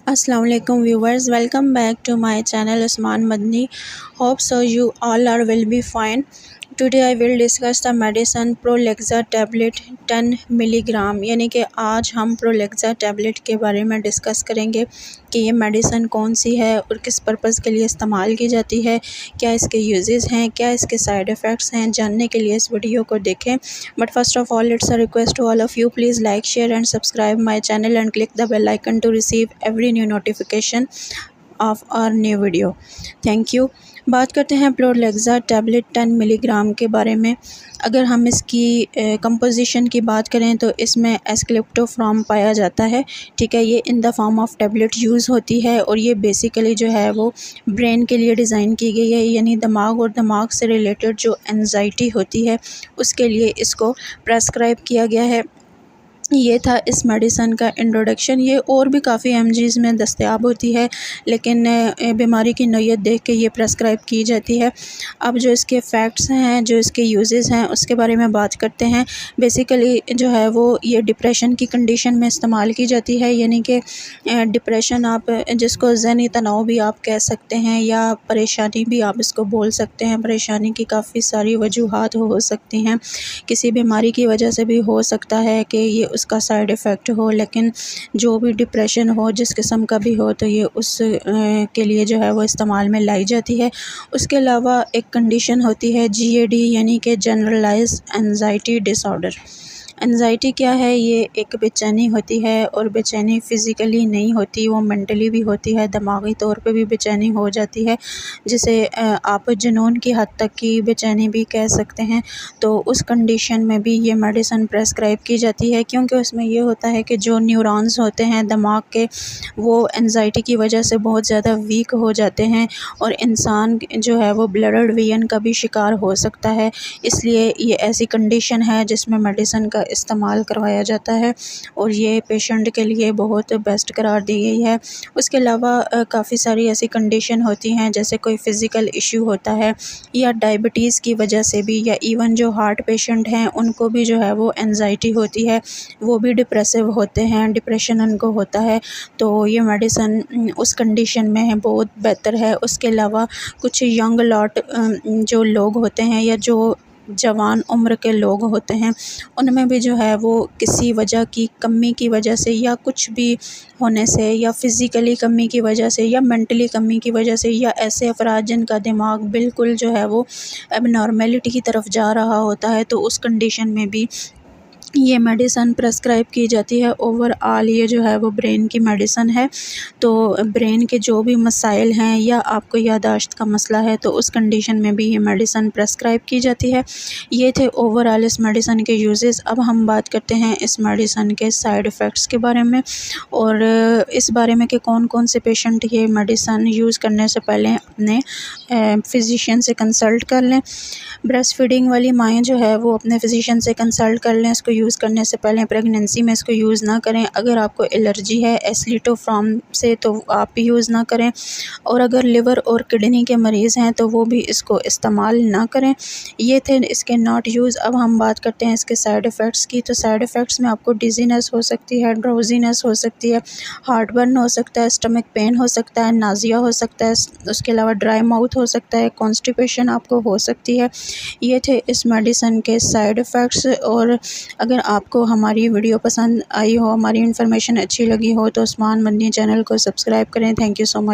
Assalamu alaikum viewers, welcome back to my channel Usman Madni. Hope so you all are will be fine. Today I will discuss the medicine Prolaxa tablet 10 milligram, यानी कि आज हम प्रोलेक्सा tablet के बारे में discuss करेंगे कि ये मेडिसिन कौन सी है और किस पर्पज़ के लिए इस्तेमाल की जाती है, क्या इसके यूजेस हैं, क्या इसके साइड इफ़ेक्ट्स हैं। जानने के लिए इस वीडियो को देखें। But first of all it's a request to all of you, please like share and subscribe my channel and click the bell icon to receive every new notification of our new video. Thank you. बात करते हैं प्रोलेक्सा tablet 10 milligram के बारे में। अगर हम इसकी composition की बात करें तो इसमें एस्क्लेप्टोफ्रॉम पाया जाता है। ठीक है, ये in the form of tablet use होती है और ये बेसिकली जो है वो ब्रेन के लिए डिज़ाइन की गई है, यानी दिमाग और दिमाग से रिलेटेड जो एंजाइटी होती है उसके लिए इसको प्रेस्क्राइब किया गया है। ये था इस मेडिसन का इंट्रोडक्शन। ये और भी काफ़ी एमजीज़ में दस्तयाब होती है, लेकिन बीमारी की नौइयत देख के ये प्रेस्क्राइब की जाती है। अब जो इसके फैक्ट्स हैं, जो इसके यूजेस हैं, उसके बारे में बात करते हैं। बेसिकली जो है वो ये डिप्रेशन की कंडीशन में इस्तेमाल की जाती है, यानी कि डिप्रेशन आप जिसको ज़हनी तनाव भी आप कह सकते हैं या परेशानी भी आप इसको बोल सकते हैं। परेशानी की काफ़ी सारी वजूहात हो सकती हैं। किसी बीमारी की वजह से भी हो सकता है कि ये उसका साइड इफ़ेक्ट हो, लेकिन जो भी डिप्रेशन हो जिस किस्म का भी हो तो ये उस के लिए जो है वो इस्तेमाल में लाई जाती है। उसके अलावा एक कंडीशन होती है GAD, यानी कि जनरलाइज्ड एंजाइटी डिसऑर्डर। एंजाइटी क्या है? ये एक बेचैनी होती है और बेचैनी फ़िज़िकली नहीं होती, वो मेंटली भी होती है, दिमागी तौर पे भी बेचैनी हो जाती है, जिसे आप जुनून की हद तक की बेचैनी भी कह सकते हैं। तो उस कंडीशन में भी ये मेडिसिन प्रेस्क्राइब की जाती है, क्योंकि उसमें ये होता है कि जो न्यूरॉन्स होते हैं दिमाग के, वो एंजाइटी की वजह से बहुत ज़्यादा वीक हो जाते हैं और इंसान जो है वो ब्लडड विजन का भी शिकार हो सकता है। इसलिए ये ऐसी कंडीशन है जिसमें मेडिसिन का इस्तेमाल करवाया जाता है और ये पेशेंट के लिए बहुत बेस्ट करार दी गई है। उसके अलावा काफ़ी सारी ऐसी कंडीशन होती हैं, जैसे कोई फ़िज़िकल इशू होता है या डायबिटीज़ की वजह से भी, या इवन जो हार्ट पेशेंट हैं उनको भी जो है वो एंजाइटी होती है, वो भी डिप्रेसिव होते हैं, डिप्रेशन उनको होता है। तो ये मेडिसिन उस कंडीशन में बहुत बेहतर है। उसके अलावा कुछ यंग लॉट जो लोग होते हैं या जो जवान उम्र के लोग होते हैं, उनमें भी जो है वो किसी वजह की कमी की वजह से या कुछ भी होने से, या फ़िज़िकली कमी की वजह से या मेंटली कमी की वजह से, या ऐसे अफराद जिनका दिमाग बिल्कुल जो है वो एबनॉर्मेलिटी की तरफ जा रहा होता है, तो उस कंडीशन में भी ये मेडिसिन प्रेस्क्राइब की जाती है। ओवरऑल ये जो है वो ब्रेन की मेडिसिन है। तो ब्रेन के जो भी मसाइल हैं या आपको याददाश्त का मसला है, तो उस कंडीशन में भी ये मेडिसिन प्रेस्क्राइब की जाती है। ये थे ओवरऑल इस मेडिसिन के यूजेस। अब हम बात करते हैं इस मेडिसिन के साइड इफ़ेक्ट्स के बारे में, और इस बारे में कि कौन कौन से पेशेंट ये मेडिसिन यूज़ करने से पहले अपने फ़िज़िशियन से कंसल्ट कर लें। ब्रेस्ट फीडिंग वाली माएँ जो है वो अपने फ़िज़िशियन से कंसल्ट कर लें इसको यूज़ करने से पहले। प्रेगनेंसी में इसको यूज़ ना करें। अगर आपको एलर्जी है एस्लिटोफ्रॉम से तो आप भी यूज़ ना करें, और अगर लिवर और किडनी के मरीज़ हैं तो वो भी इसको इस्तेमाल ना करें। ये थे इसके नॉट यूज़। अब हम बात करते हैं इसके साइड इफ़ेक्ट्स की। तो साइड इफ़ेक्ट्स में आपको डिज़ीनेस हो सकती है, ड्राउज़ीनेस हो सकती है, हार्टबर्न हो सकता है, स्टमक पेन हो सकता है, नाज़िया हो सकता है, उसके अलावा ड्राई माउथ हो सकता है, कॉन्स्टिपेशन आपको हो सकती है। ये थे इस मेडिसिन के साइड इफ़ेक्ट्स। और अगर आपको हमारी वीडियो पसंद आई हो, हमारी इन्फॉर्मेशन अच्छी लगी हो, तो उस्मान मदनी चैनल को सब्सक्राइब करें। Thank you so much.